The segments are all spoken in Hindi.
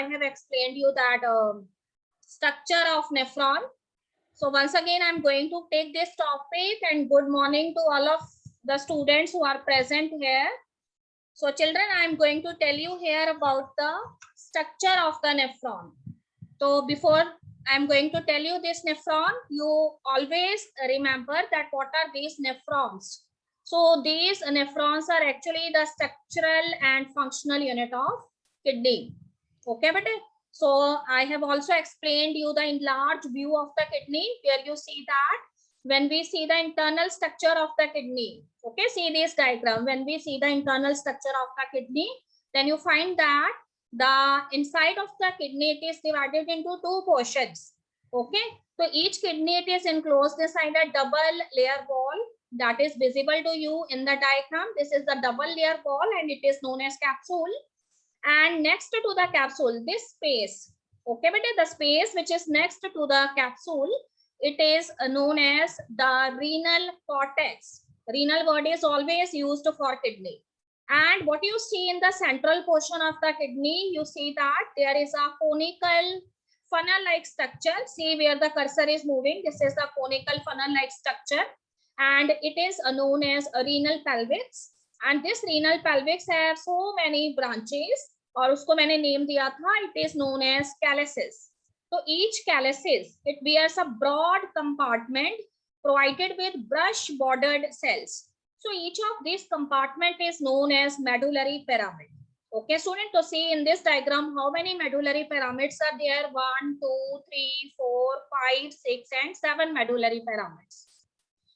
I have explained you that structure of nephron. So once again, I'm going to take this topic, and good morning to all of the students who are present here. So children, I'm going to tell you here about the structure of the nephron. So before I'm going to tell you this nephron, you always remember that what are these nephrons. So these nephrons are actually the structural and functional unit of kidney. Okay, but so I have also explained you the enlarged view of the kidney, where you see that when we see the internal structure of the kidney, okay, see this diagram. When we see the internal structure of the kidney, then you find that the inside of the kidney, it is divided into two portions. Okay, so each kidney, it is enclosed inside a double layer wall that is visible to you in the diagram. This is the double layer wall and it is known as capsule. And next to the capsule, this space, okay, but the space which is next to the capsule, it is known as the renal cortex. Renal word is always used for kidney. And what you see in the central portion of the kidney, you see that there is a conical funnel-like structure. See where the cursor is moving. This is the conical funnel-like structure, and it is known as a renal pelvis. And this renal pelvis have so many branches, और उसको मैंने name दिया था, it is known as calyces. So each calyces, it bears a broad compartment provided with brush bordered cells. So each of these compartment is known as medullary pyramid. Okay, student, to see in this diagram how many medullary pyramids are there. 1, 2, 3, 4, 5, 6, and 7 medullary pyramids.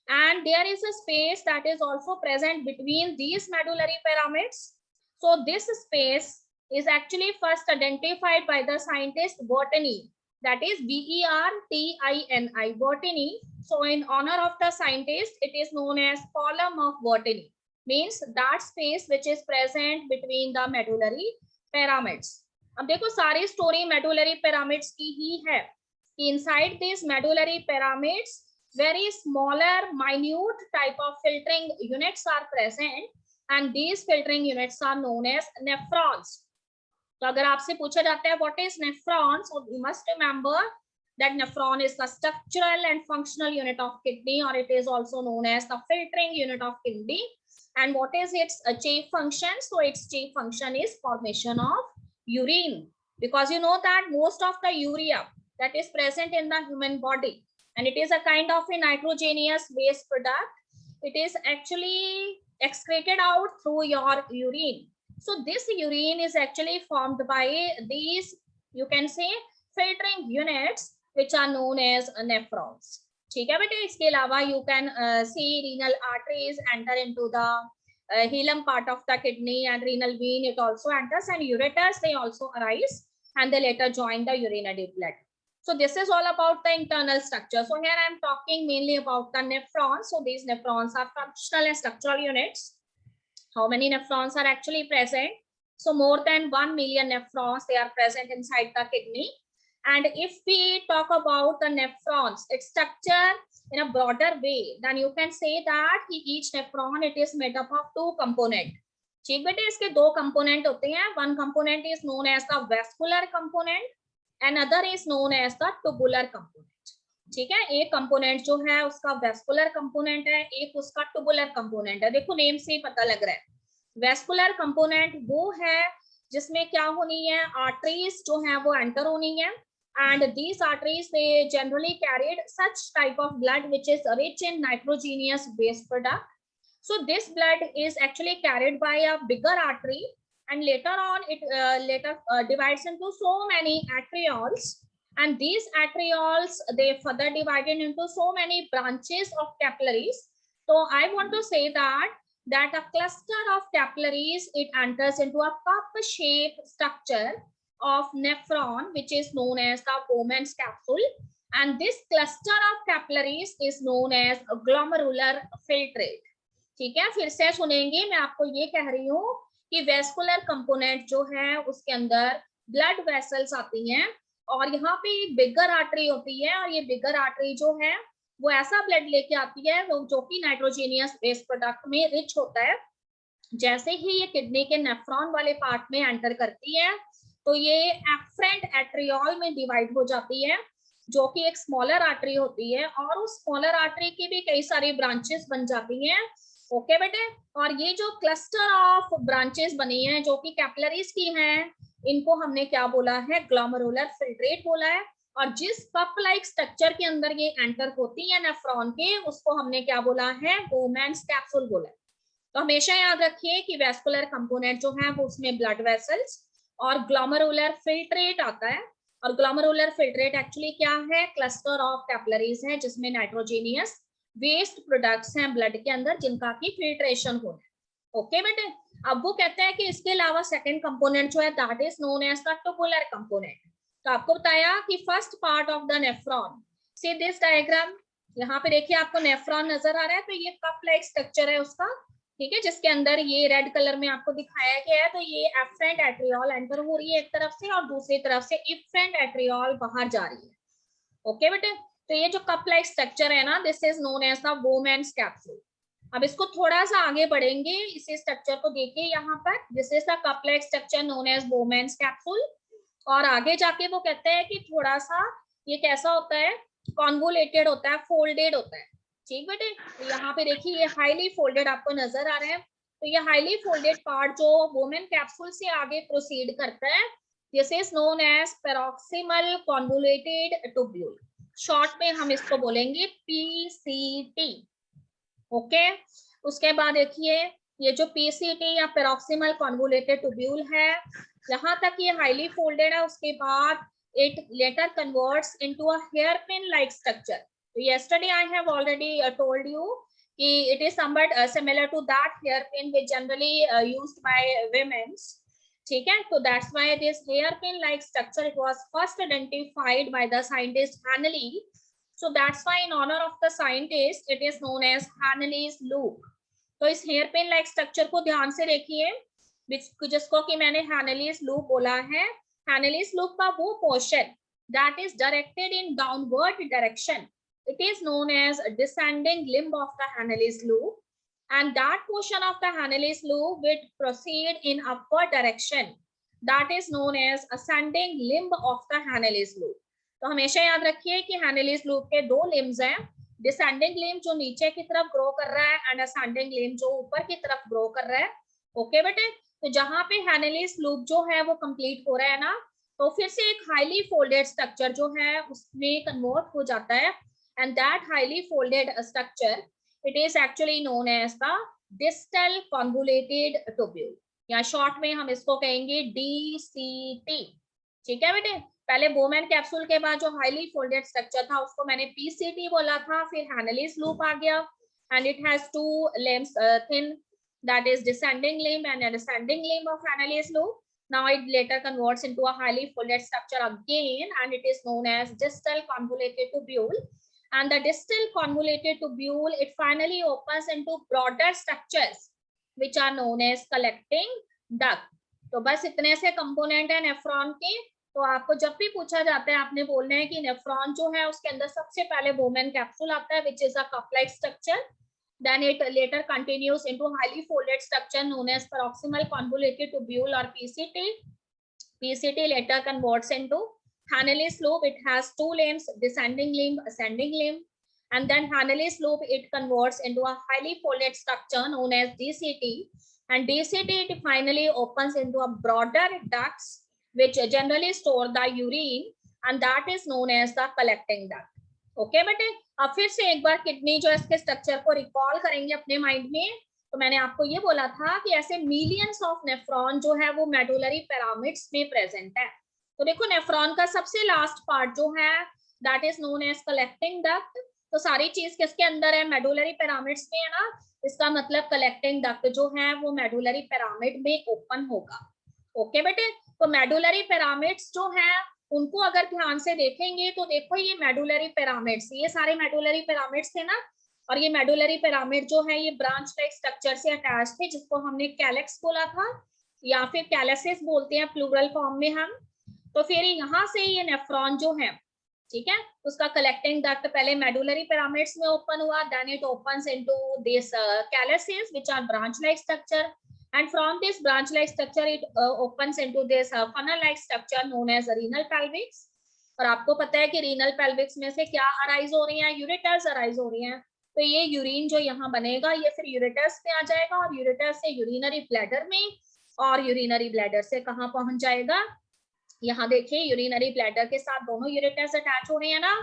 And there is a space that is also present between these medullary pyramids. So this space is actually first identified by the scientist Botany, that is Bertini, Botany. So in honor of the scientist, it is known as column of Botany, means that space which is present between the medullary pyramids. अब देखो सारी स्टोरी medullary pyramids की ही है कि inside these medullary pyramids very smaller minute type of filtering units are present, and these filtering units are known as nephrons. तो अगर आपसे पूछा जाता है what is nephron, so you must remember that nephron is the structural and functional unit of kidney, or it is also known as the filtering unit of kidney. And what is its chief function? So its chief function is formation of urine, because you know that most of the urea that is present in the human body, and it is a kind of a nitrogenous waste product, it is actually excreted out through your urine. So this urine is actually formed by these, you can say, filtering units which are known as nephrons. ठीक है बेटे, इसके अलावा you can see renal arteries enter into the hilum part of the kidney, and renal vein it also enters, and ureters they also arise and they later join the urinary blood. So this is all about the internal structure. So here I am talking mainly about the nephrons. So these nephrons are functional and structural units. How many nephrons are actually present? So more than 1 million nephrons, they are present inside the kidney. And if we talk about the nephrons, its structure in a broader way, then you can say that each nephron, it is made up of two components. ठीक बेटे, इसके दो component होते हैं. One component is known as the vascular component, another is known as the tubular component. ठीक है, एक कंपोनेंट जो है उसका वेस्कुलर कंपोनेंट है, एक उसका टुबुलर कंपोनेंट है. देखो नेम से ही पता लग रहा है. वेस्कुलर कंपोनेंट वो है जिसमें क्या होनी है, आर्टरीज जो है वो एंटर होनी है, and these arteries they generally carried such type of blood which is rich in nitrogenous waste product. So this blood is actually carried by a bigger artery, and later on it divides into so many arterioles, and these arterioles they further divided into so many branches of capillaries. So I want to say that a cluster of capillaries, it enters into a cup shaped structure of nephron which is known as the Bowman's capsule, and this cluster of capillaries is known as a glomerular filtrate. ठीक है, फिर से सुनेंगे. मैं आपको ये कह रही हूँ कि वेस्कुलर कंपोनेंट जो है उसके अंदर ब्लड वेसल्स आती हैं, और यहाँ पे बिगर आर्टरी होती है, और ये बिगर आर्टरी जो है वो ऐसा ब्लड लेके आती है जो कि नाइट्रोजेनियस वेस्ट प्रोडक्ट में रिच होता है. जैसे ही ये किडनी के नेफ्रॉन वाले पार्ट में एंटर करती है, तो ये एफरेंट एट्रियोल में डिवाइड हो जाती है, जो कि एक स्मॉलर आर्टरी होती है, और उस स्मॉलर आर्टरी की भी कई सारी ब्रांचेस बन जाती हैं। ओके बेटे, और ये जो क्लस्टर ऑफ ब्रांचेस बनी है जो कि कैपिलरीज की हैं, इनको हमने क्या बोला है, ग्लोमेरुलर फिल्ट्रेट बोला है। और जिस कप लाइक स्ट्रक्चर के अंदर ये एंटर होती है नेफ्रॉन के, उसको हमने क्या बोला है, बोमेन्स कैप्सूल बोला है। तो हमेशा याद रखिए कि वेस्कुलर कंपोनेंट जो है वो उसमें ब्लड वेसल्स और ग्लोमेरुलर फिल्ट्रेट आता है। और ग्लोमेरुलर फिल्ट्रेट एक्चुअली क्या है, क्लस्टर ऑफ कैपिलरीज है जिसमें नाइट्रोजेनियस वेस्ट प्रोडक्ट्स हैं ब्लड के अंदर जिनका की फिल्ट्रेशन होना है। ओके बेटे, अब वो कहते हैं कि इसके अलावा सेकंड कंपोनेंट जो है that is known as the tubular component. तो आपको बताया कि first part of the nephron, see this diagram, यहाँ पे देखिए आपको नेफ्रॉन नजर आ रहा है, तो ये कप लाइक स्ट्रक्चर है उसका, ठीक है, जिसके अंदर ये रेड कलर में आपको दिखाया गया है। तो ये एफरेंट एट्रियोल एंटर हो रही है एक तरफ से, और दूसरी तरफ से इफरेंट एट्रियोल बाहर जा रही है। ओके बेटे, तो ये जो कप लाइक स्ट्रक्चर है ना, this is known as the Bowman's capsule. अब इसको थोड़ा सा आगे बढ़ेंगे, इसी स्ट्रक्चर को देखिए यहाँ पर, this is the cup like structure known as Bowman's capsule. और आगे जाके वो कहते हैं कि थोड़ा सा ये कैसा होता है, कॉन्वोलेटेड होता है, फोल्डेड होता है। ठीक बेटे, तो यहाँ पे देखिए ये हाईली फोल्डेड आपको नजर आ रहा है। तो ये हाईली फोल्डेड पार्ट जो वोमेन कैप्सूल से आगे प्रोसीड करता है, this is known as proximal convoluted tubule. Short में हम इसको बोलेंगे पीसीटी। ओके, उसके बाद देखिए ये जो पीसीटी या पेरोक्सिमल कॉन्वोलेटेड ट्यूब्यूल है, यहाँ तक ये हाईली फोल्डेड है। उसके बाद it later converts into a hairpin like structure. So yesterday I have already told you it is somewhat similar to that hairpin which generally used by women. ठीक है, तो that's why this hairpin like structure it was first identified by the scientist Hanley. So that's why in honor of the scientist it is known as Hanley's loop. तो इस hairpin like structure को ध्यान से देखिए, जिसको कि मैंने Hanley's loop बोला है। Hanley's loop का वो portion that is directed in downward direction, it is known as descending limb of the Hanley's loop, and that portion of the Hanley's loop will proceed in upward direction, that is known as ascending limb of the Hanley's loop. तो हमेशा याद रखिए कि Hanley's loop के दो limbs हैं, descending limb जो नीचे की तरफ ग्रो कर रहा है एंड ascending limb जो ऊपर की तरफ ग्रो कर रहा है। ओके बेटे, तो जहां पे Hanley's loop जो है वो कंप्लीट हो रहा है ना, तो फिर से एक हाईली फोल्डेड स्ट्रक्चर जो है उसमें कन्वर्ट हो जाता है, and that highly folded structure it is actually known as the distal convoluted tubule, या शॉर्ट में हम इसको कहेंगे DCT। ठीक है बेटे, पहले बोमेन कैप्सूल के बाद जो हाईली फोल्डेड स्ट्रक्चर था उसको मैंने PCT बोला था, फिर Hanley's loop आ गया, and it has two limbs thin, that is descending limb and ascending limb of Hanley's loop. Now it later converts into a highly folded structure again, and it is known as distal convoluted tubule. And the distal convoluted tubule it finally opens into broader structures which are known as collecting duct. तो बस इतने से कंपोनेंट है नेफ्रॉन के। तो आपको जब भी पूछा जाता है आपने बोलना है कि नेफ्रॉन जो है उसके अंदर सबसे पहले बोमेन कैप्सूल आता है which is a cup-like structure, then it later continues into highly folded structure known as proximal convoluted tubule or PCT. PCT later converts into Hanley's loop. It has two limbs, descending limb, ascending limb, and then Hanley's loop it converts into a highly folded structure known as DCT, and DCT it finally opens into a broader ducts which generally store the urine, and that is known as the collecting duct. Okay बेटे, अब फिर से एक बार किडनी जो इसके स्ट्रक्चर को रिकॉल करेंगे अपने माइंड में। तो मैंने आपको ये बोला था कि ऐसे मिलियंस ऑफ नेफ्रॉन जो है वो मेडुलरी पिरामिड्स में प्रेजेंट है। तो देखो नेफ्रॉन का सबसे लास्ट पार्ट जो है that is known as collecting duct. तो सारी चीज किसके अंदर है, मेडुलरी पिरामिड्स में है ना, इसका मतलब कलेक्टिंग डक्ट जो है वो मेडुलरी पिरामिड में ओपन होगा। ओके बेटे, तो मेडुलरी पिरामिड्स जो है उनको अगर ध्यान से देखेंगे तो देखो ये मेडुलरी पिरामिड्स, ये सारे मेडुलरी पिरामिड्स थे ना, और ये मेडुलरी पिरामिड जो है ये ब्रांच लाइक स्ट्रक्चर से अटैच थे जिसको हमने कैलेक्स बोला था या फिर कैलेसिस बोलते हैं प्लूरल फॉर्म में हम। तो फिर यहाँ से ये नेफ्रॉन जो है, ठीक है, उसका कलेक्टिंग डक्ट पहले मेडुलरी पिरामिड्स में ओपन हुआ, then it opens into this calyces which are branch like structure, and from this branch like structure it opens into this funnel like structure known as renal pelvics. और आपको पता है कि रीनल पेल्विक्स में से क्या अराइज हो रही है, यूरेटर्स अराइज हो रही हैं। तो ये यूरिन जो यहाँ बनेगा ये फिर यूरेटर्स पे आ जाएगा और यूरेटर्स से यूरिनरी ब्लैडर में, और यूरिनरी ब्लैडर से कहाँ पहुंच जाएगा, यहाँ देखिए यूरिनरी ब्लैडर के साथ दोनों यूरेटर्स अटैच हो रहे हैं ना।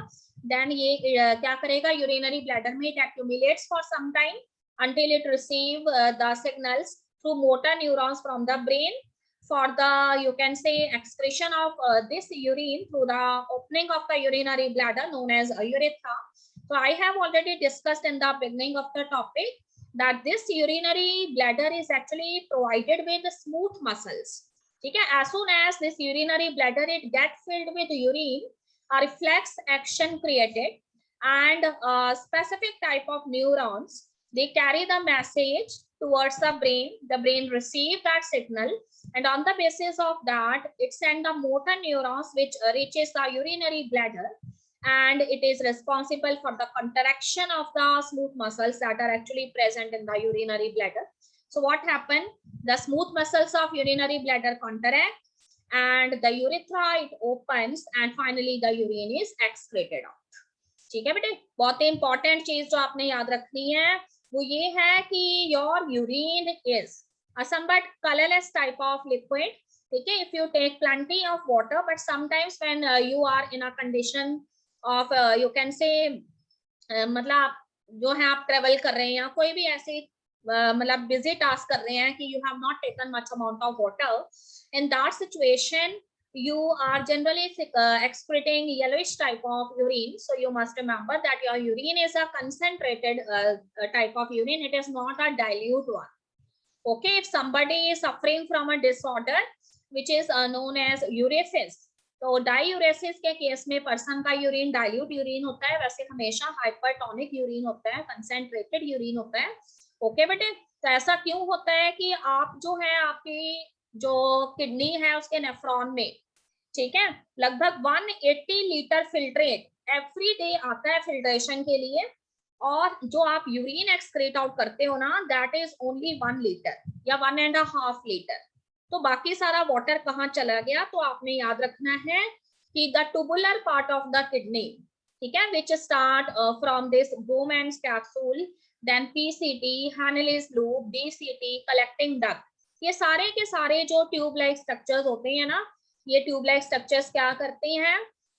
देन ये क्या करेगा, यूरिनरी ब्लैडर में it accumulates for some time until it receive the signals through motor neurons from the brain for the, you can say, excretion of this urine through the opening of the urinary bladder known as urethra. So I have already discussed in the beginning of the topic that this urinary bladder is actually provided with smooth muscles. ठीक है, as soon as this urinary bladder it get filled with urine, a reflex action created and a specific type of neurons, they carry the message towards the brain receive that signal, and on the basis of that it send the motor neurons which reaches the urinary bladder, and it is responsible for the contraction of the smooth muscles that are actually present in the urinary bladder. So what happened, the smooth muscles of urinary bladder contract and the urethra it opens and finally the urine is excreted out. ठीक है बेटे, बहुत ही इंपॉर्टेंट चीज जो आपने याद रखनी है वो ये है कि your urine is a somewhat colorless type of liquid. ठीक है, if you take plenty of water but sometimes when you are in a condition of you can say मतलब जो है आप ट्रेवल कर रहे हैं या कोई भी ऐसी मतलब बिजी टास्क कर रहे हैं कि you have not taken much amount of water, in that situation you are generally excreting yellowish type of urine. So you must remember that your urine is a concentrated type of urine, it is not a dilute one. Okay, if somebody is suffering from a disorder which is known as uresis, तो डायूरेसिस के केस में पर्सन का यूरिन डाइल्यूट यूरिन होता है, वैसे हमेशा हाइपरटोनिक यूरिन होता है, कंसेंट्रेटेड यूरिन होता है। ओके बेटे, तो ऐसा क्यों होता है कि आप जो है आपकी जो किडनी है उसके नेफ्रॉन में, ठीक है, लगभग 180 लीटर फिल्ट्रेट एवरी डे आता है फिल्ट्रेशन के लिए, और जो आप यूरिन एक्सक्रीट आउट करते हो ना दैट इज ओनली 1 लीटर या 1.5 लीटर। तो बाकी सारा वाटर कहाँ चला गया, तो आपने याद रखना है कि the tubular part of the kidney, ठीक है, which start from this Bowman's capsule, then PCT, Henle's loop, DCT, collecting duct, ये सारे के सारे जो ट्यूब लाइक स्ट्रक्चर्स होते हैं ना, ये ट्यूब लाइक स्ट्रक्चर्स क्या करते हैं,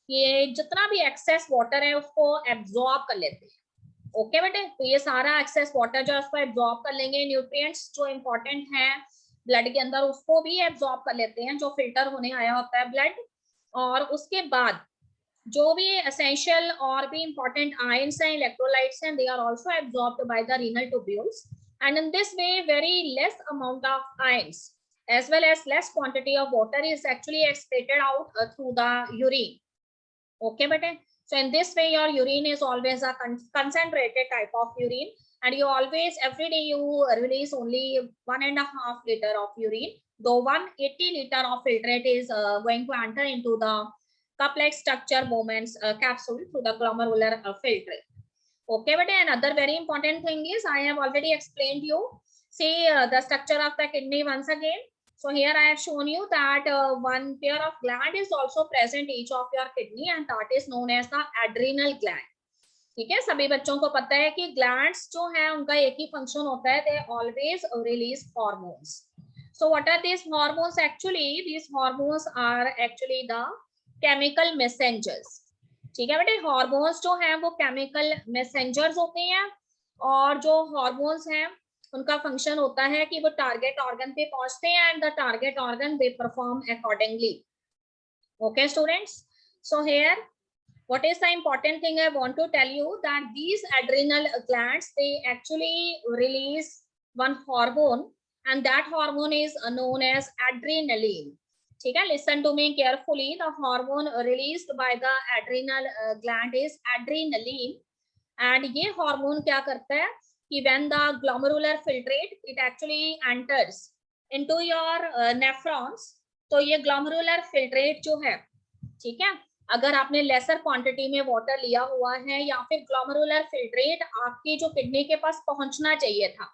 ये जितना भी एक्सेस वाटर है उसको एब्जॉर्ब कर लेते हैं। ओके बेटे, तो ये सारा एक्सेस वाटर जो है उसको एब्जॉर्ब कर लेंगे, न्यूट्रिएंट्स जो इंपॉर्टेंट है ब्लड के अंदर उसको भी एब्जॉर्ब कर लेते हैं जो फिल्टर होने आया होता है ब्लड, और उसके बाद जो भी एसेंशियल और भी इंपॉर्टेंट आयंस हैं, इलेक्ट्रोलाइट्स हैं, they are also absorbed by the renal tubules, and in this way very less amount of ions as well as less quantity of water is actually excreted out through the urine. Okay bete, so in this way your urine is always a concentrated type of urine, and you always every day you release only 1.5 liter of urine, though 180 liter of filtrate is going to enter into the cup-like structure Bowman's capsule through the glomerular filtrate. Okay, but another very important thing is I have already explained you. See the structure of the kidney once again. So here I have shown you that one pair of gland is also present each of your kidney, and that is known as the adrenal gland. ठीक है, सभी बच्चों को पता है कि ग्लैंड्स जो है उनका एक ही फंक्शन होता है, they always release hormones. So what are these hormones actually? These hormones are actually the chemical messengers. ठीक है बेटे, हार्मोन्स जो हैं वो केमिकल मैसेंजर्स होते हैं, और जो हार्मोन्स हैं उनका फंक्शन होता है कि वो टारगेट ऑर्गन पे पहुंचते हैं and the target organ they perform accordingly. Okay students, so here what is the important thing I want to tell you, that these adrenal glands they actually release one hormone, and that hormone is known as adrenaline. ठीक है, listen to me carefully. The hormone released by the adrenal gland is adrenaline, and ये hormone क्या करता है कि when the glomerular filtrate it actually enters into your nephrons, तो ये glomerular filtrate जो है, ठीक है, अगर आपने लेसर क्वांटिटी में वाटर लिया हुआ है या फिर ग्लोमेरुलर फिल्ट्रेट आपकी जो किडनी के पास पहुंचना चाहिए था,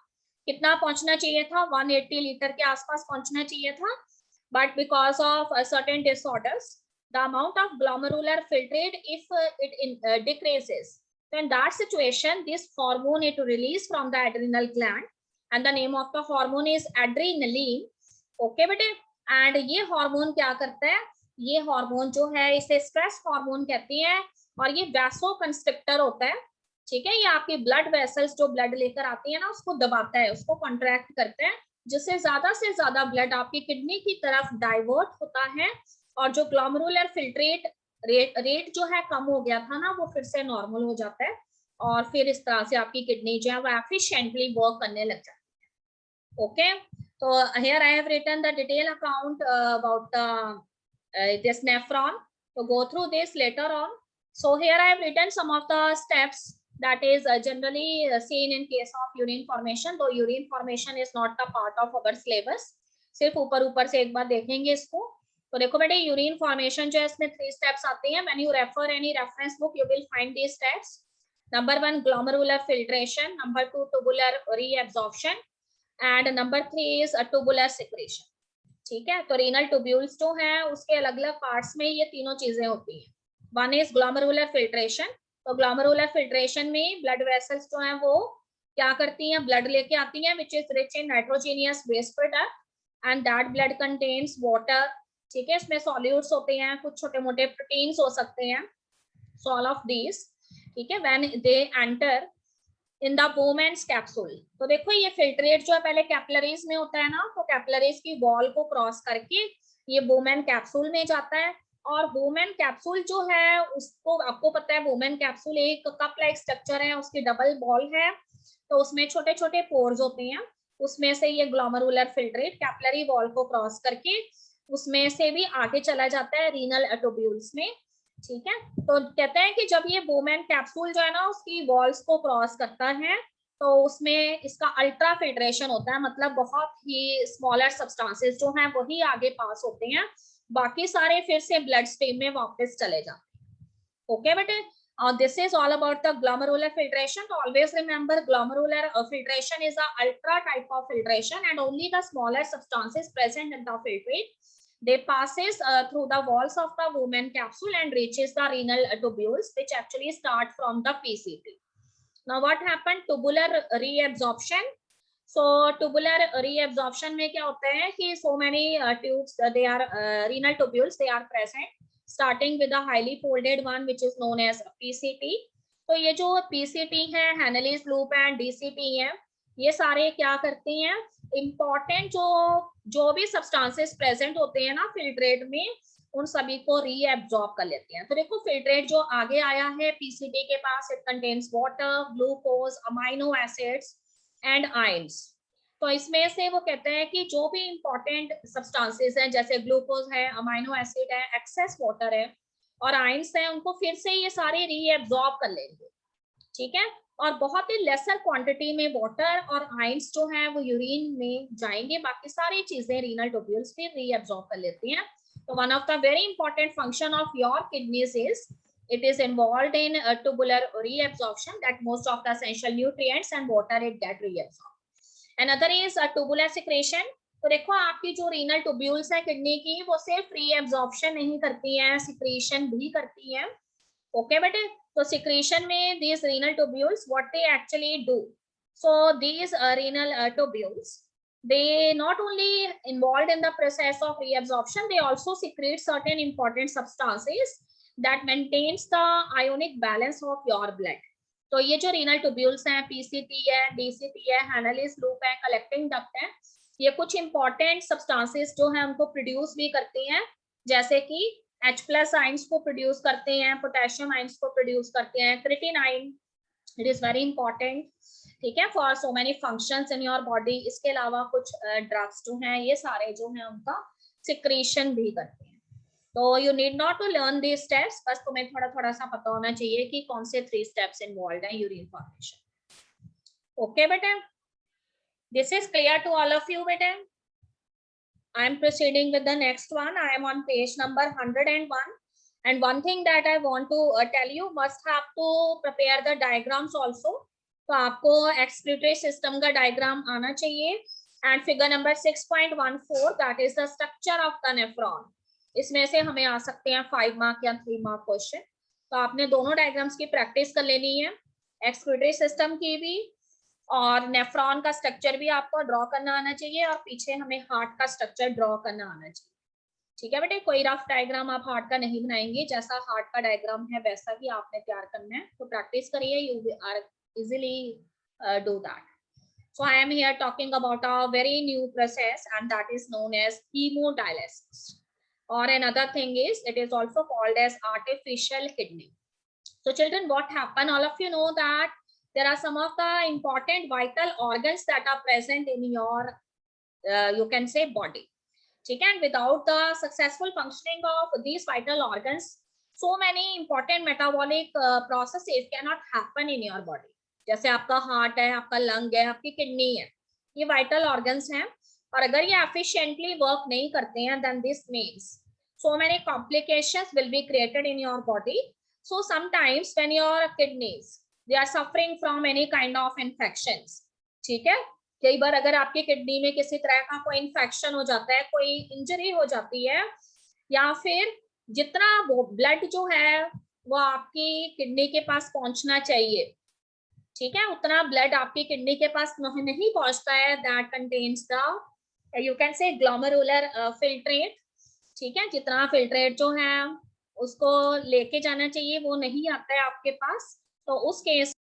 कितना पहुंचना चाहिए था, 180 लीटर के आसपास पहुंचना चाहिए था, but because of certain disorders the amount of glomerular filtrate, if it decreases, then that situation this hormone it release from the adrenal gland and the name of the hormone is adrenaline. Okay बेटे, एंड ये हार्मोन क्या करता है, ये हार्मोन जो है इसे स्ट्रेस हार्मोन कहते हैं, और ये वैसोकंस्ट्रिक्टर होता है, ठीक है। ये आपकी ब्लड वेसल्स जो ब्लड लेकर आती है ना उसको दबाता है, उसको कॉन्ट्रैक्ट करता है, जिससे ज्यादा से ज्यादा ब्लड आपकी किडनी की तरफ डाइवर्ट होता है, और जो ग्लोमेरुलर फिल्ट्रेट रेट जो है कम हो गया था ना वो फिर से नॉर्मल हो जाता है, और फिर इस तरह से आपकी किडनी जो है वो एफिशिएंटली वर्क करने लग जाती है। ओके, तो here I have written the detailed account about this nephron, so go through this later on. So here I have written some of the steps that is generally seen in case of urine formation, though urine formation is not a part of our syllabus, सिर्फ ऊपर ऊपर से एक बार देखेंगे इसको। तो देखो बेटे, यूरिन फॉर्मेशन जो है इसमें 3 स्टेप्स आते हैं। When you refer any reference book you will find these steps. Number 1 glomerular filtration, number 2 tubular reabsorption, and number 3 is tubular secretion, ठीक है। तो रीनल ट्यूब्यूल्स जो है उसके अलग अलग पार्ट्स में ये तीनों चीजें होती हैं। वन इज ग्लोमेरुलर फिल्ट्रेशन, तो ग्लोमेरुलर फिल्ट्रेशन में ब्लड वेसल्स जो हैं वो क्या करती हैं, ब्लड लेके आती हैं which is rich in nitrogenous waste product and that blood contains water, ठीक है। इसमें सॉल्यूट्स होते हैं, कुछ छोटे मोटे प्रोटीन्स हो सकते हैं, सो ऑल ऑफ दीज, ठीक है। When they enter in the Bowman's capsule, तो देखो ये फिल्ट्रेट जो है पहले कैपिलरीज में होता है ना, तो कैपिलरीज की वॉल को क्रॉस करके ये बोमेन कैप्सूल में जाता है, और बोमेन कैप्सूल जो है उसको आपको पता है बोमेन कैप्सूल एक कप लाइक स्ट्रक्चर है, उसकी डबल बॉल है, तो उसमें छोटे छोटे पोर्स होते हैं, उसमें से ये ग्लोमेरुलर फिल्ट्रेट कैपिलरी वॉल को क्रॉस करके उसमें से भी आगे चला जाता है रीनल ट्यूब्यूल्स में, ठीक है। तो कहते हैं कि जब ये बोमेन कैप्सूल जो है ना उसकी वॉल्स को क्रॉस करता है तो उसमें इसका अल्ट्रा फिल्ट्रेशन होता है, मतलब बहुत ही स्मॉलर सब्सटेंसेस जो हैं वही आगे पास होते हैं, बाकी सारे फिर से ब्लड स्ट्रीम में वापस चले जाते हैं। ओके बेटे, this is all about the glomerular filtration. So always remember glomerular filtration is a ultra type of filtration and only the smaller substances present in the filtrate they passes through the walls of the Bowman capsule and reaches the renal tubules which actually start from the PCT. Now what happened, tubular reabsorption. So tubular reabsorption में क्या होता है कि so many tubes they are renal tubules they are present starting with a highly folded one which is known as PCT. तो ये जो PCT है, Henle's loop and DCT है, ये सारे क्या करते हैं, इम्पोर्टेंट जो भी सब्सटेंसेस प्रेजेंट होते हैं ना फिल्ट्रेट में उन सभी को रीएब्जॉर्ब कर लेते हैं। तो देखो फिल्ट्रेट जो आगे आया है पीसीटी के पास, it contains water, glucose, amino acids and ions. तो इसमें से वो कहते हैं कि जो भी इंपॉर्टेंट सब्सटेंसेस हैं जैसे ग्लूकोज है, अमाइनो एसिड है, एक्सेस वाटर है और आयंस है, उनको फिर से ये सारे रीएब्जॉर्ब कर लेंगे, ठीक है। और बहुत ही लेसर क्वांटिटी में वाटर और आयंस जो है वो यूरिन में जाएंगे, बाकी सारी चीजें रीनल ट्यूब्यूल्स फिर रीएब्जॉर्ब कर लेती हैं। तो one of the very important function of your kidneys is it is involved in tubular reabsorption that most of the essential nutrients and water it get reabsorbed. Another is tubular secretion. तो देखो आपकी जो रीनल ट्यूब्यूल्स है किडनी की वो सिर्फ रीएब्जॉर्प्शन नहीं करती हैं, सिक्रीशन भी करती हैं। ओके बेटे, तो सिक्रीशन में these renal tubules what they actually do, so these renal tubules they not only involved in the process of reabsorption, they also secrete certain important substances that maintains the ionic balance of your blood. तो ये जो रीनल ट्यूब्यूल्स हैं, पीसीटी है, डीसीटी है, हैनलीज लूप है, कलेक्टिंग डक्ट है, ये कुछ इंपॉर्टेंट सब्सटेंसेस जो है उनको प्रोड्यूस भी करती हैं, जैसे कि H+ आयंस को प्रोड्यूस करते हैं, पोटेशियम आयंस को प्रोड्यूस करते हैं, creatine ion it is very important, ठीक है, for so many functions in your body. इसके अलावा कुछ ड्रग्स जो हैं ये सारे जो हैं उनका सिक्रीशन भी करते हैं। तो you need not to learn these steps, बस तुम्हें थोड़ा थोड़ा सा पता होना चाहिए कि कौन से 3 स्टेप्स इन्वॉल्व हैं यूरिन फॉर्मेशन। ओके बेटे, this is clear to all of you बेटे। I am proceeding with the next one. I am on page number 101. And one thing that I want to tell you, must have to prepare the diagrams also. तो आपको एक्सक्रीटरी सिस्टम का डायग्राम आना चाहिए। And figure number 6.14 that is the structure of the nephron. इसमें से हमें आ सकते हैं 5 मार्क या 3 मार्क क्वेश्चन। तो आपने दोनों डायग्राम्स की प्रैक्टिस कर लेनी है, एक्सक्रीटरी सिस्टम की भी और नेफ्रॉन का स्ट्रक्चर भी आपको ड्रॉ करना आना चाहिए, और पीछे हमें हार्ट का स्ट्रक्चर ड्रॉ करना आना चाहिए। ठीक है बेटे, कोई रफ डायग्राम आप हार्ट का नहीं बनाएंगे, जैसा हार्ट का डायग्राम है वैसा ही आपने तैयार करना है। तो प्रैक्टिस करिए, you are easily do that. So I am here talking about a very new process, and that is known as hemodialysis. Or another thing is, it is also called as artificial kidney. So children, what happen? All of you know that there are some of the important vital organs that are present in your, you can say, body. ठीक है, and without the successful functioning of these vital organs, so many important metabolic processes cannot happen in your body. जैसे आपका हार्ट है, आपका लंग है, आपकी किडनी है, ये वाइटल ऑर्गन्स हैं, और अगर ये एफिशिएंटली वर्क नहीं करते हैं, then this means so many complications will be created in your body. So sometimes when your kidneys they are suffering from any kind of infections, ठीक है, कई बार अगर आपकी किडनी में किसी तरह का कोई इन्फेक्शन हो जाता है, कोई इंजरी हो जाती है, या फिर जितना ब्लड जो है वो आपकी किडनी के पास पहुंचना चाहिए, ठीक है, उतना ब्लड आपकी किडनी के पास नहीं पहुंचता है, that contains the you can say glomerular filtrate. ठीक है, जितना फिल्ट्रेट जो है उसको लेके जाना चाहिए वो नहीं आता है आपके पास, तो उस case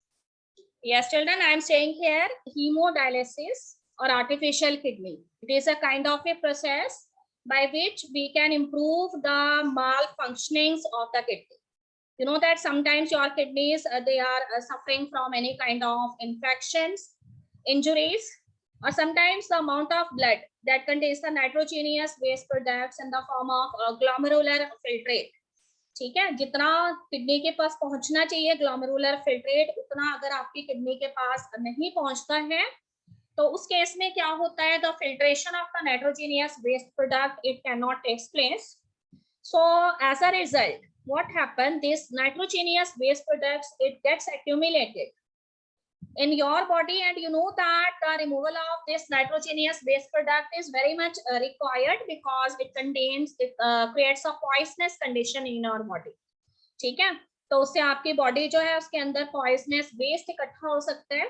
yes children, I am saying here hemodialysis or artificial kidney, it is a kind of a process by which we can improve the malfunctionings of the kidney. You know that sometimes your kidneys they are suffering from any kind of infections, injuries, or sometimes the amount of blood that contains the nitrogenous waste products in the form of glomerular filtrate. ठीक है, जितना किडनी के पास पहुंचना चाहिए ग्लोमेरुलर फिल्ट्रेट, उतना अगर आपकी किडनी के पास नहीं पहुंचता है, तो उस केस में क्या होता है, the filtration of the nitrogenous waste product it can not take place. So as a result, what happened, this nitrogenous waste products it gets accumulated in your body, and you know that the removal of this nitrogenous waste product is very much required because it contains it creates a poisonous condition in our body. ठीक है, तो उससे आपकी बॉडी जो है उसके अंदर पॉइजनस वेस्ट इकट्ठा हो सकता है.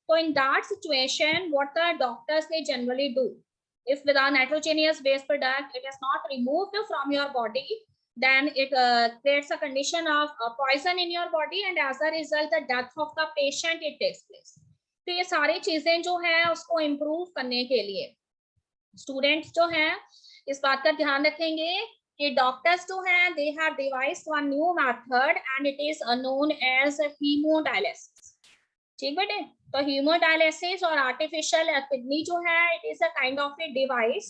तो in that situation what the doctors they generally do, if the nitrogenous waste product it is not removed from your body, then it creates a condition of poison in your body, and as a result the death of the patient it takes place. तो ये सारी चीजें जो है उसको इम्प्रूव करने के लिए स्टूडेंट्स जो हैं इस बात का ध्यान रखेंगे कि डॉक्टर्स जो हैं they have devised one new method and it is known as hemodialysis. ठीक बेटे, तो हीमोडायलिसिस और आर्टिफिशियल किडनी जो है it is a kind of a device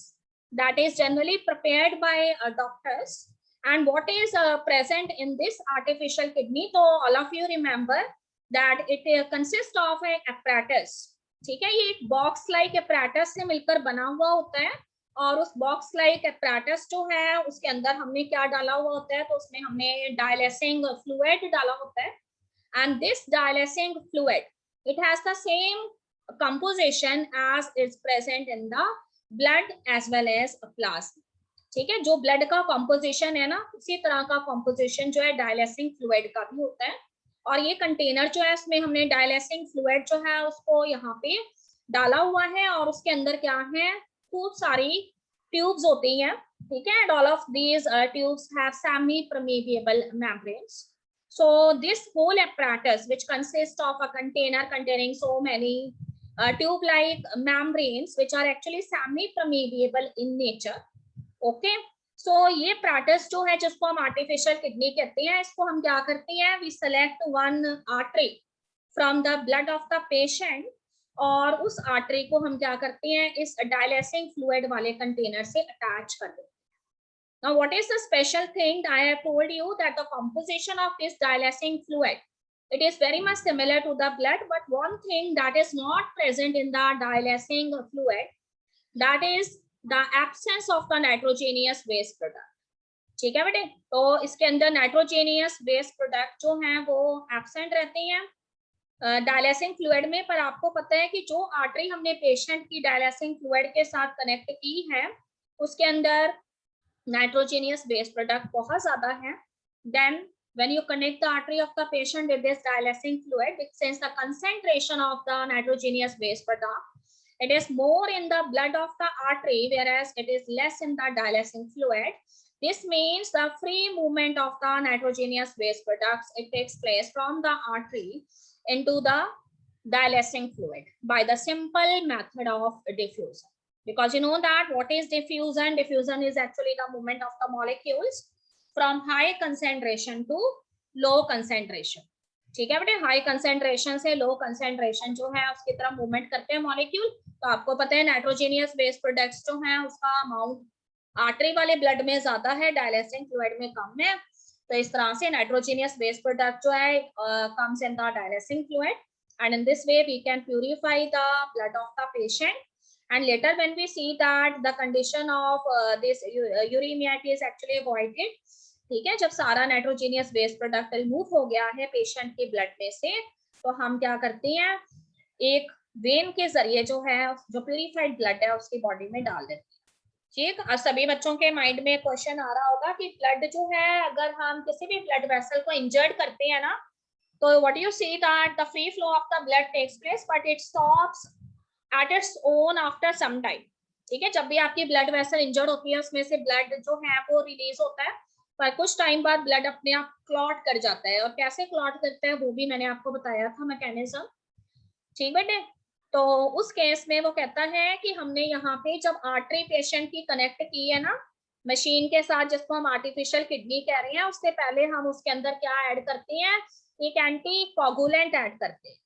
that is generally prepared by doctors. And what is present in this artificial kidney, तो all of you remember that it consist of a apparatus. ठीक है, ये एक बॉक्स लाइक apparatus से मिलकर बना हुआ होता है, और उस बॉक्स लाइक apparatus जो है उसके अंदर हमने क्या डाला हुआ होता है, तो उसमें हमने डायलिसिंग फ्लूइड डाला होता है. And this dialysing fluid, it has the same composition as is present in the blood as well as plasma. ठीक है, जो ब्लड का कॉम्पोजिशन है ना, उसी तरह का कॉम्पोजिशन जो है डायलिसिंग फ्लूइड का भी होता है. और ये कंटेनर जो है उसमें हमने डायलिसिंग फ्लूइड जो है उसको यहाँ पे डाला हुआ है, और उसके अंदर क्या है, खूब सारी ट्यूब्स होती हैं. ठीक है, and all of these tubes have semi-permeable membranes. So this whole apparatus which consists of a container containing so many tube-like membranes which are actually semi-permeable in nature. Okay, so ये apparatus जो है जिसको हम artificial kidney कहते हैं, इसको हम क्या करते हैं, we select one artery from the blood of the patient, और उस artery को हम क्या करते हैं, इस dialysing fluid वाले container से attach कर देते हैं. Now, what is the special thing? I have told you that the composition of this dialysing fluid, it is very much similar to the blood, but one thing that is not present in the dialysing fluid, that is the absence of the nitrogenous waste product. ठीक है बेटे, तो इसके अंदर नाइट्रोजेनियस वेस्ट प्रोडक्ट जो हैं वो एब्सेंट रहते हैं, डायलिसिंग फ्लूइड में, पर आपको पता है कि जो आर्टरी हमने पेशेंट की डायलिसिंग फ्लूइड के साथ कनेक्ट की है उसके अंदर नाइट्रोजीनियस वेस्ट प्रोडक्ट बहुत ज्यादा है. Then when you connect the artery of the patient with this dialysing fluid, which since the concentration of the nitrogenous waste product, it is more in the blood of the artery, whereas it is less in the dialysing fluid. This means the free movement of the nitrogenous waste products, it takes place from the artery into the dialysing fluid by the simple method of diffusion. Because you know that what is diffusion? Diffusion is actually the movement of the molecules from high concentration to low concentration. ठीक है बेटे, हाई कंसेंट्रेशन से लो कंसेंट्रेशन जो है उसकी तरफ मूवमेंट करते हैं मॉलिक्यूल. तो आपको पता है नाइट्रोजीनियस वेस्ट प्रोडक्ट्स जो हैं उसका अमाउंट आर्टरी वाले ब्लड में ज्यादा है, डायलिसिंग फ्लूइड में कम है. तो इस तरह से नाइट्रोजीनियस वेस्ट प्रोडक्ट जो है comes in the dialysing fluid, and in this way we can purify the blood of the patient. And later when we see that the condition of this uremia is actually avoided, ठीक है, जब सारा नाइट्रोजीनियस वेस्ट प्रोडक्ट रिमूव हो गया है पेशेंट के ब्लड में से, तो हम क्या करते हैं, एक वेन के जरिए जो है जो प्यूरिफाइड ब्लड है उसकी बॉडी में डाल देते हैं. ठीक, और सभी बच्चों के माइंड में क्वेश्चन आ रहा होगा कि ब्लड जो है अगर हम किसी भी ब्लड वेसल को इंजर्ड करते हैं ना, तो what you see that the free flow of the blood takes place but it stops at its own after some time. ठीक है, जब भी आपकी ब्लड वेसल इंजर्ड होती है उसमें से ब्लड जो है वो रिलीज होता है, पर कुछ टाइम बाद ब्लड अपने आप क्लॉट कर जाता है. और कैसे क्लॉट करता है वो भी मैंने आपको बताया था मैकेनिज्म. ठीक बेटे, तो उस केस में वो कहता है कि हमने यहाँ पे जब आर्टरी पेशेंट की कनेक्ट की है ना मशीन के साथ, जिसको हम आर्टिफिशियल किडनी कह रहे हैं, उससे पहले हम उसके अंदर क्या ऐड करते हैं, एक एंटी कोगुलेंट ऐड करते हैं.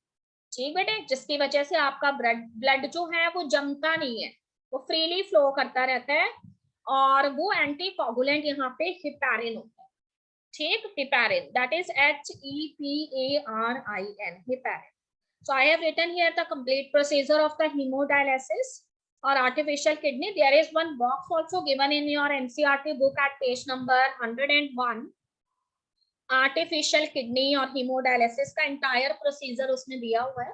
ठीक बेटे, जिसकी वजह से आपका ब्लड जो है वो जमता नहीं है, वो फ्रीली फ्लो करता रहता है. और वो एंटी कोगुलेंट यहाँ पे हिपैरिन होता है. ठीक, heparin, that is HEPARIN, heparin. So I have written here the complete procedure of the hemodialysis or artificial kidney. There is one box also given in your NCERT book at page number 101. Artificial kidney और हीमोडायलिसिस का इंटायर प्रोसीजर उसने दिया हुआ है.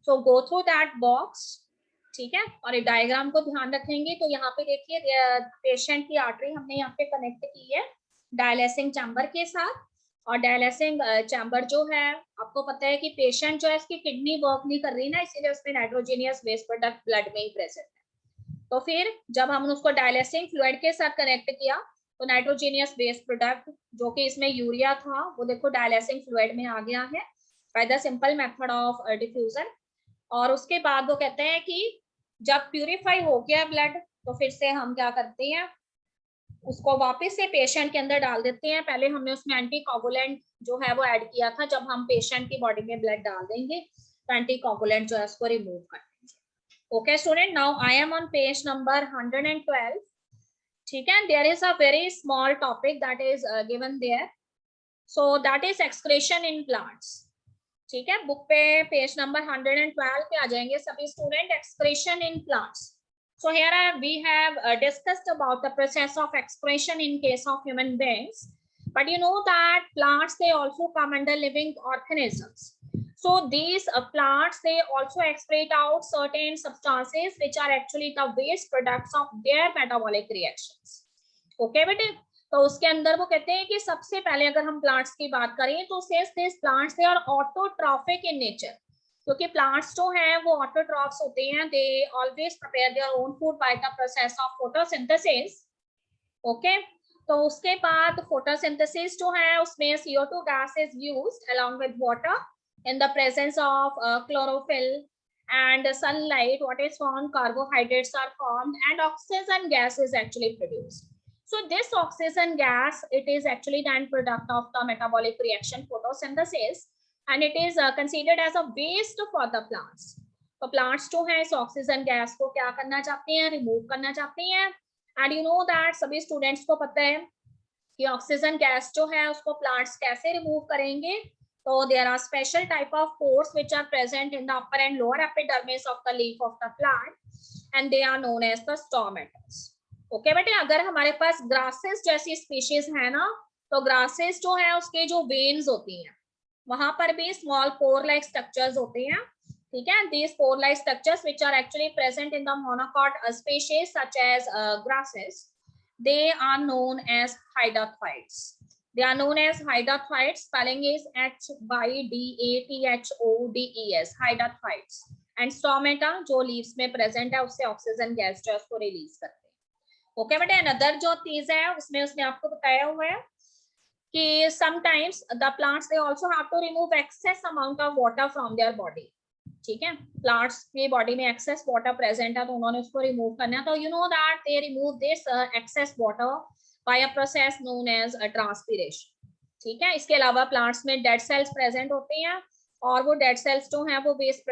सो गो थ्रू दैट बॉक्स. ठीक है, और ये डायग्राम को ध्यान रखेंगे. तो यहाँ पे देखिए पेशेंट की आर्टरी हमने यहाँ पे कनेक्ट की है डायलिसिंग चैम्बर के साथ. और डायलिसिंग चैम्बर जो है आपको पता है कि पेशेंट जो है इसकी किडनी वर्क नहीं कर रही ना, इसीलिए उसमें नाइट्रोजीनियस वेस्ट प्रोडक्ट ब्लड में ही प्रेजेंट है. तो फिर जब हम उसको डायलिसिंग फ्लूइड के साथ कनेक्ट किया तो नाइट्रोजीनियस वेस्ट प्रोडक्ट जो कि इसमें यूरिया था वो देखो डायलिसिंग फ्लूइड में आ गया है by the simple method of diffusion. और उसके बाद वो कहते हैं कि जब प्यूरिफाई हो गया ब्लड तो फिर से हम क्या करते हैं, उसको वापस से पेशेंट के अंदर डाल देते हैं. पहले हमने उसमें एंटी कोगुलेंट जो है वो ऐड किया था. जब हम पेशेंट की बॉडी में ब्लड डाल देंगे तो एंटी कोगुलेंट जो है उसको रिमूव कर देंगे. Okay student, now I am on page number 112. ठीक है, there is a very small topic that is given there. So that is excretion in plants. ठीक है, बुक पे पेज नंबर 112 पे आ जाएंगे सभी student, excretion in plants. So here we have discussed about the process of excretion in case of human beings, but you know that plants they also come under living organisms. So these plants they also excrete out certain substances which are actually the waste products of their metabolic reactions. Okay बेटे, तो उसके अंदर वो कहते हैं कि सबसे पहले अगर हम प्लांट्स की बात करें तो says these plants they are autotrophic in nature. क्योंकि प्लांट्स जो हैं वो ऑटोट्रॉफ्स होते हैं. They always prepare their own food by the process of photosynthesis. Okay, तो उसके बाद फोटोसिंथेसिस जो है उसमें CO2 gas is used along with water in the presence of chlorophyll and sunlight. What is formed, carbohydrates are formed and oxygen gas is actually produced. So this oxygen gas it is actually the end product of the metabolic reaction photosynthesis and it is considered as a waste for the plants. तो plants जो है इस ऑक्सीजन गैस को क्या करना चाहते हैं, रिमूव करना चाहते हैं. एंड यू नो दैट सभी स्टूडेंट्स को पता है कि ऑक्सीजन गैस जो है उसको प्लांट्स कैसे रिमूव करेंगे. तो there are special type of pores which are present in the upper and lower epidermis of the leaf of the plant and they are known as the stomatas. Okay बेटे, अगर हमारे पास ग्रासेस जैसी स्पीशीज है ना, तो ग्रासेस जो है उसके जो वेन्स होती हैं वहां पर भी स्मॉल पोर लाइक स्ट्रक्चर्स होते हैं, ठीक है. These pore like structures which are actually present in the monocot species such as grasses, they are known as hydrophytes. They are known as hydrophytes. Spelling is Hydaphodes. Hydrophytes. And stomata जो leaves में present है उससे ऑक्सीजन गैस जो है उसको रिलीज करते हैं. ओके बेटे. अनदर जो चीज है उसमें उसने आपको बताया हुआ है कि sometimes the plants they also have to remove excess amount of water from their body. ठीक है. प्लांट्स की बॉडी में एक्सेस वाटर प्रेजेंट है तो उन्होंने उसको रिमूव करना है. तो you know that they remove this excess water by a process known as transpiration. ठीक है. इसके अलावा प्लांट्स में डेड सेल्स प्रेजेंट होते हैं और वो डेड सेल्स जो हैं वो वेस्ट